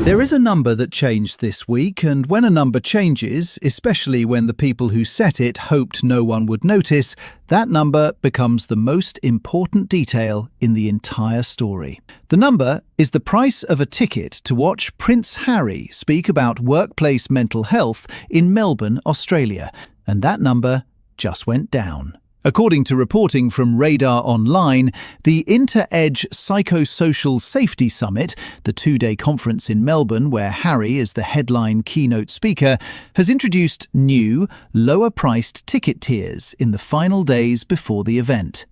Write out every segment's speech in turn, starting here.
There is a number that changed this week, and when a number changes, especially when the people who set it hoped no one would notice, that number becomes the most important detail in the entire story. The number is the price of a ticket to watch Prince Harry speak about workplace mental health in Melbourne, Australia, and that number just went down. According to reporting from Radar Online, the InterEDGE Psychosocial Safety Summit, the two-day conference in Melbourne where Harry is the headline keynote speaker, has introduced new, lower-priced ticket tiers in the final days before the event.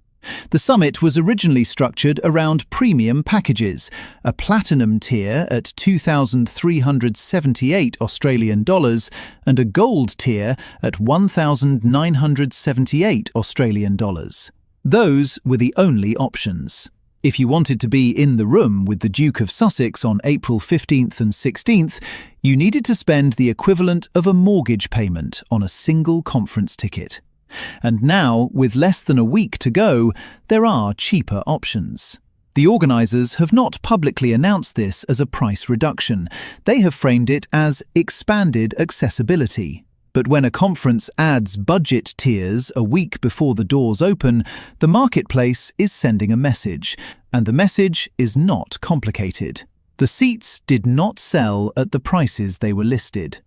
The summit was originally structured around premium packages, a platinum tier at 2,378 Australian dollars and a gold tier at 1,978 Australian dollars. Those were the only options. If you wanted to be in the room with the Duke of Sussex on April 15th and 16th, you needed to spend the equivalent of a mortgage payment on a single conference ticket. And now, with less than a week to go, there are cheaper options. The organisers have not publicly announced this as a price reduction. They have framed it as expanded accessibility. But when a conference adds budget tiers a week before the doors open, the marketplace is sending a message, and the message is not complicated. The seats did not sell at the prices they were listed.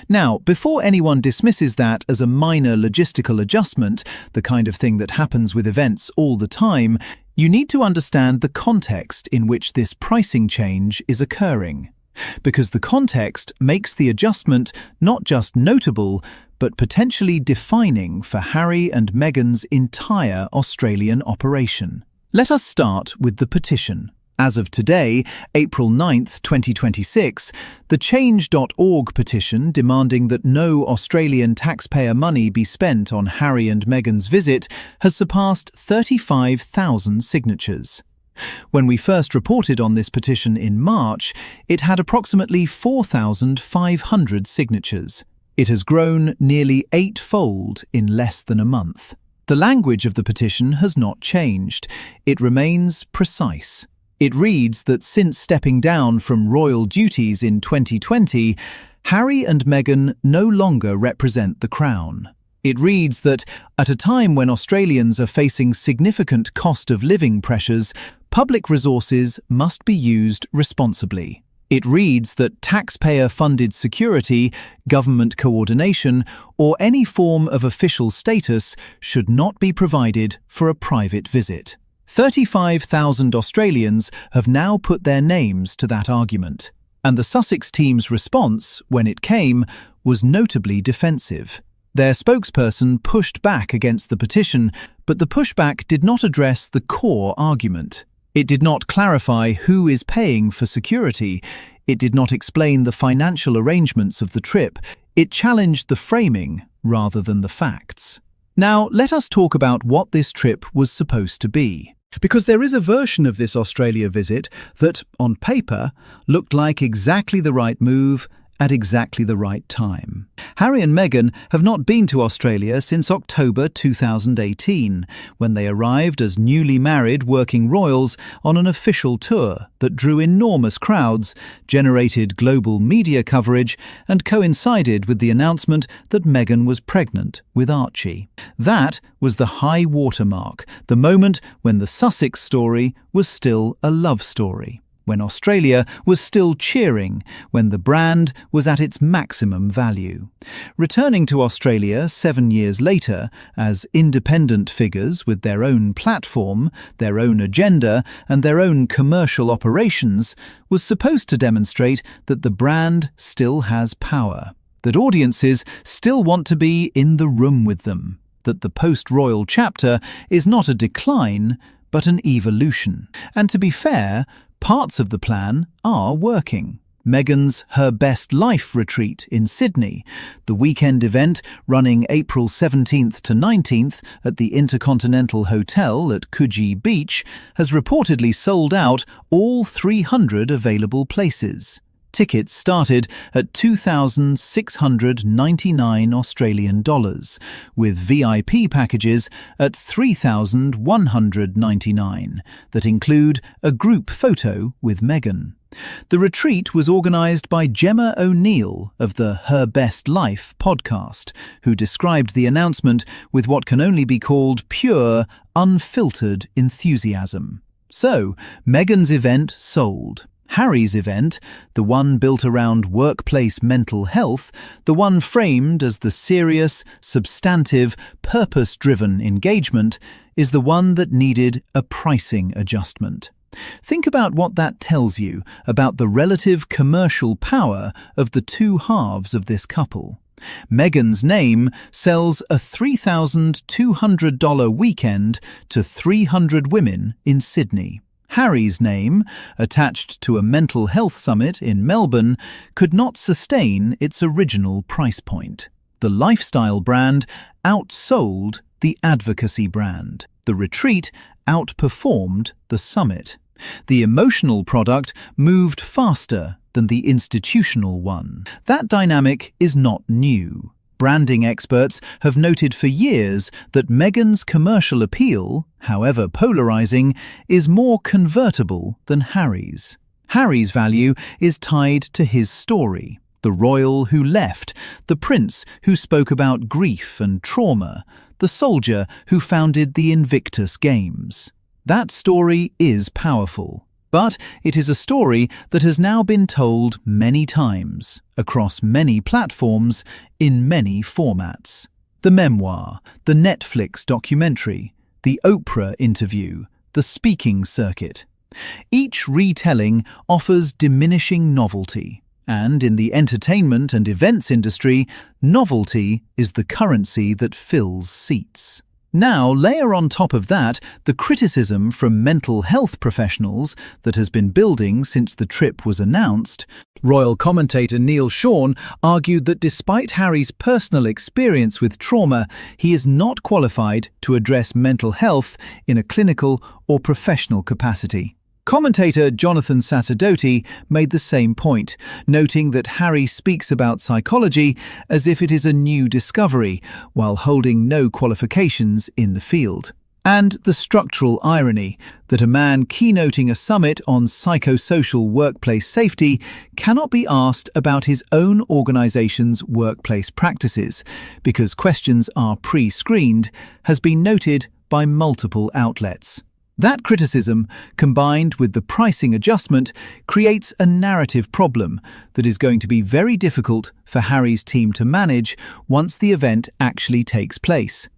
Now, before anyone dismisses that as a minor logistical adjustment, the kind of thing that happens with events all the time, you need to understand the context in which this pricing change is occurring. Because the context makes the adjustment not just notable, but potentially defining for Harry and Meghan's entire Australian operation. Let us start with the petition. As of today, April 9th, 2026, the Change.org petition demanding that no Australian taxpayer money be spent on Harry and Meghan's visit has surpassed 35,000 signatures. When we first reported on this petition in March, it had approximately 4,500 signatures. It has grown nearly eightfold in less than a month. The language of the petition has not changed. It remains precise. It reads that since stepping down from royal duties in 2020, Harry and Meghan no longer represent the Crown. It reads that, at a time when Australians are facing significant cost of living pressures, public resources must be used responsibly. It reads that taxpayer-funded security, government coordination, or any form of official status should not be provided for a private visit. 35,000 Australians have now put their names to that argument, and the Sussex team's response, when it came, was notably defensive. Their spokesperson pushed back against the petition, but the pushback did not address the core argument. It did not clarify who is paying for security. It did not explain the financial arrangements of the trip. It challenged the framing rather than the facts. Now, let us talk about what this trip was supposed to be. Because there is a version of this Australia visit that, on paper, looked like exactly the right move at exactly the right time. Harry and Meghan have not been to Australia since October 2018, when they arrived as newly married working royals on an official tour that drew enormous crowds, generated global media coverage, and coincided with the announcement that Meghan was pregnant with Archie. That was the high watermark, the moment when the Sussex story was still a love story, when Australia was still cheering, when the brand was at its maximum value. Returning to Australia 7 years later, as independent figures with their own platform, their own agenda, and their own commercial operations, was supposed to demonstrate that the brand still has power, that audiences still want to be in the room with them, that the post-royal chapter is not a decline, but an evolution. And to be fair, parts of the plan are working. Meghan's Her Best Life retreat in Sydney, the weekend event running April 17th to 19th at the Intercontinental Hotel at Coogee Beach, has reportedly sold out all 300 available places. Tickets started at $2,699 Australian dollars, with VIP packages at $3,199 that include a group photo with Meghan. The retreat was organised by Gemma O'Neill of the Her Best Life podcast, who described the announcement with what can only be called pure, unfiltered enthusiasm. So, Meghan's event sold. Harry's event, the one built around workplace mental health, the one framed as the serious, substantive, purpose-driven engagement, is the one that needed a pricing adjustment. Think about what that tells you about the relative commercial power of the two halves of this couple. Meghan's name sells a $3,200 weekend to 300 women in Sydney. Harry's name, attached to a mental health summit in Melbourne, could not sustain its original price point. The lifestyle brand outsold the advocacy brand. The retreat outperformed the summit. The emotional product moved faster than the institutional one. That dynamic is not new. Branding experts have noted for years that Meghan's commercial appeal, however polarizing, is more convertible than Harry's. Harry's value is tied to his story. The royal who left, the prince who spoke about grief and trauma, the soldier who founded the Invictus Games. That story is powerful. But it is a story that has now been told many times, across many platforms, in many formats. The memoir, the Netflix documentary, the Oprah interview, the speaking circuit. Each retelling offers diminishing novelty, and in the entertainment and events industry, novelty is the currency that fills seats. Now, layer on top of that the criticism from mental health professionals that has been building since the trip was announced. Royal commentator Neil Sean argued that despite Harry's personal experience with trauma, he is not qualified to address mental health in a clinical or professional capacity. Commentator Jonathan Sacerdoti made the same point, noting that Harry speaks about psychology as if it is a new discovery, while holding no qualifications in the field. And the structural irony that a man keynoting a summit on psychosocial workplace safety cannot be asked about his own organization's workplace practices, because questions are pre-screened, has been noted by multiple outlets. That criticism, combined with the pricing adjustment, creates a narrative problem that is going to be very difficult for Harry's team to manage once the event actually takes place.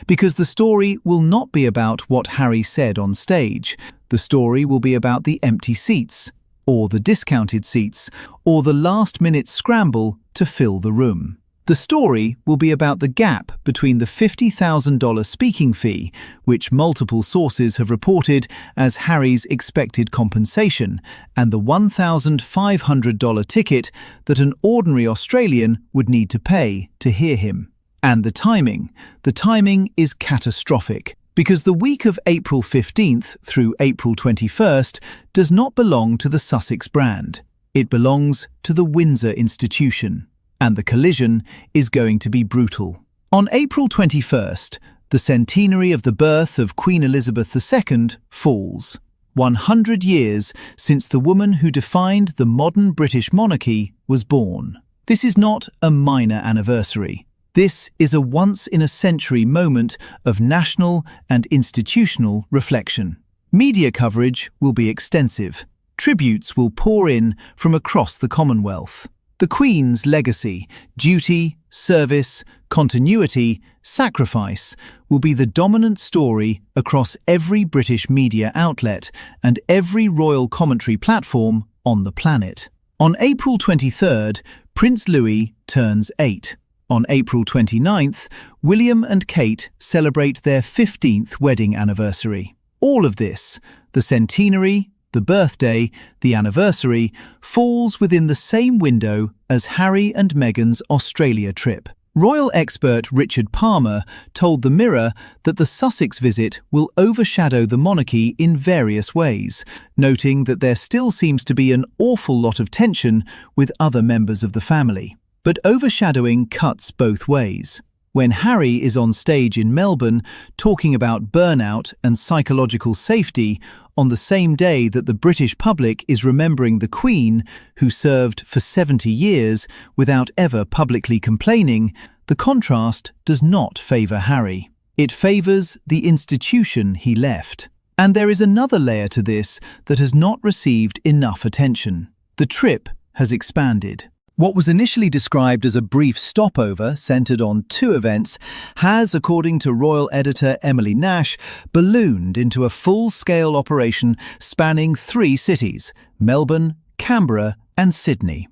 Because the story will not be about what Harry said on stage. The story will be about the empty seats, or the discounted seats, or the last-minute scramble to fill the room. The story will be about the gap between the $50,000 speaking fee, which multiple sources have reported as Harry's expected compensation, and the $1,500 ticket that an ordinary Australian would need to pay to hear him. And the timing. The timing is catastrophic, because the week of April 15th through April 21st does not belong to the Sussex brand. It belongs to the Windsor institution. And the collision is going to be brutal. On April 21st, the centenary of the birth of Queen Elizabeth II falls. 100 years since the woman who defined the modern British monarchy was born. This is not a minor anniversary. This is a once-in-a-century moment of national and institutional reflection. Media coverage will be extensive. Tributes will pour in from across the Commonwealth. The Queen's legacy, duty, service, continuity, sacrifice will be the dominant story across every British media outlet and every royal commentary platform on the planet. On April 23rd, Prince Louis turns 8. On April 29th, William and Kate celebrate their 15th wedding anniversary. All of this, the centenary, the birthday, the anniversary, falls within the same window as Harry and Meghan's Australia trip. Royal expert Richard Palmer told The Mirror that the Sussex visit will overshadow the monarchy in various ways, noting that there still seems to be an awful lot of tension with other members of the family. But overshadowing cuts both ways. when Harry is on stage in Melbourne talking about burnout and psychological safety on the same day that the British public is remembering the Queen, who served for 70 years without ever publicly complaining, the contrast does not favour Harry. It favours the institution he left. And there is another layer to this that has not received enough attention. The trip has expanded. What was initially described as a brief stopover centred on 2 events has, according to royal editor Emily Nash, ballooned into a full-scale operation spanning 3 cities: Melbourne, Canberra and Sydney.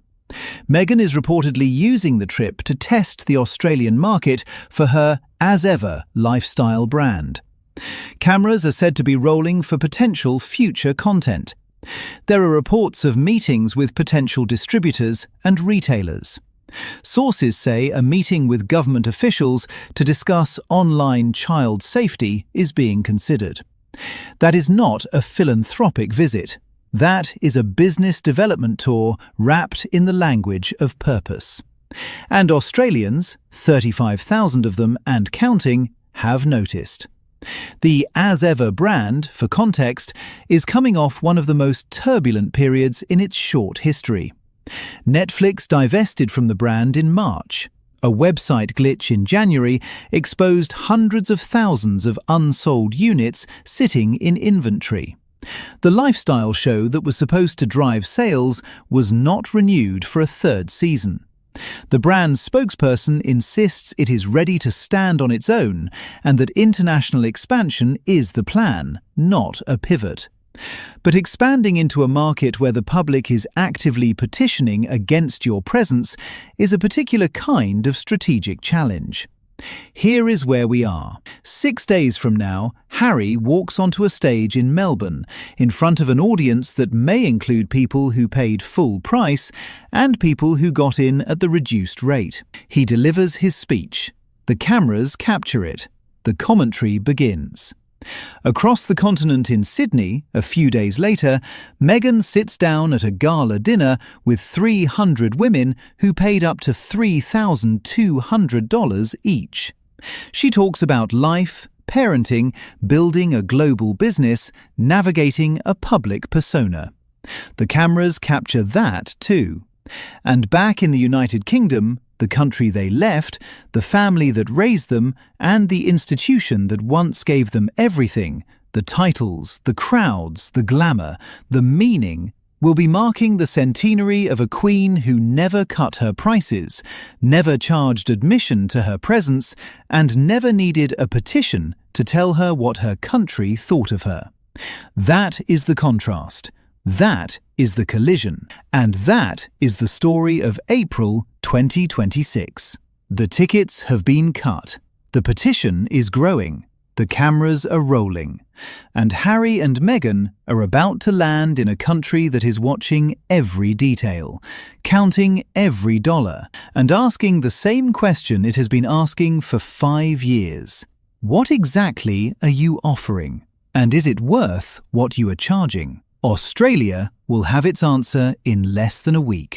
Meghan is reportedly using the trip to test the Australian market for her As Ever lifestyle brand. Cameras are said to be rolling for potential future content. There are reports of meetings with potential distributors and retailers. Sources say a meeting with government officials to discuss online child safety is being considered. That is not a philanthropic visit. That is a business development tour wrapped in the language of purpose. And Australians, 35,000 of them and counting, have noticed. The As Ever brand, for context, is coming off one of the most turbulent periods in its short history. Netflix divested from the brand in March. A website glitch in January exposed hundreds of thousands of unsold units sitting in inventory. The lifestyle show that was supposed to drive sales was not renewed for a 3rd season. The brand's spokesperson insists it is ready to stand on its own and that international expansion is the plan, not a pivot. But expanding into a market where the public is actively petitioning against your presence is a particular kind of strategic challenge. Here is where we are. 6 days from now, Harry walks onto a stage in Melbourne, in front of an audience that may include people who paid full price and people who got in at the reduced rate. He delivers his speech. The cameras capture it. The commentary begins. Across the continent in Sydney, a few days later, Meghan sits down at a gala dinner with 300 women who paid up to $3,200 each. She talks about life, parenting, building a global business, navigating a public persona. The cameras capture that too. And back in the United Kingdom, the country they left, the family that raised them, and the institution that once gave them everything, the titles, the crowds, the glamour, the meaning, will be marking the centenary of a queen who never cut her prices, never charged admission to her presence, and never needed a petition to tell her what her country thought of her. That is the contrast. That is the collision. And that is the story of April 2026. The tickets have been cut. The petition is growing. The cameras are rolling. And Harry and Meghan are about to land in a country that is watching every detail, counting every dollar, and asking the same question it has been asking for 5 years. What exactly are you offering? And is it worth what you are charging? Australia will have its answer in less than a week.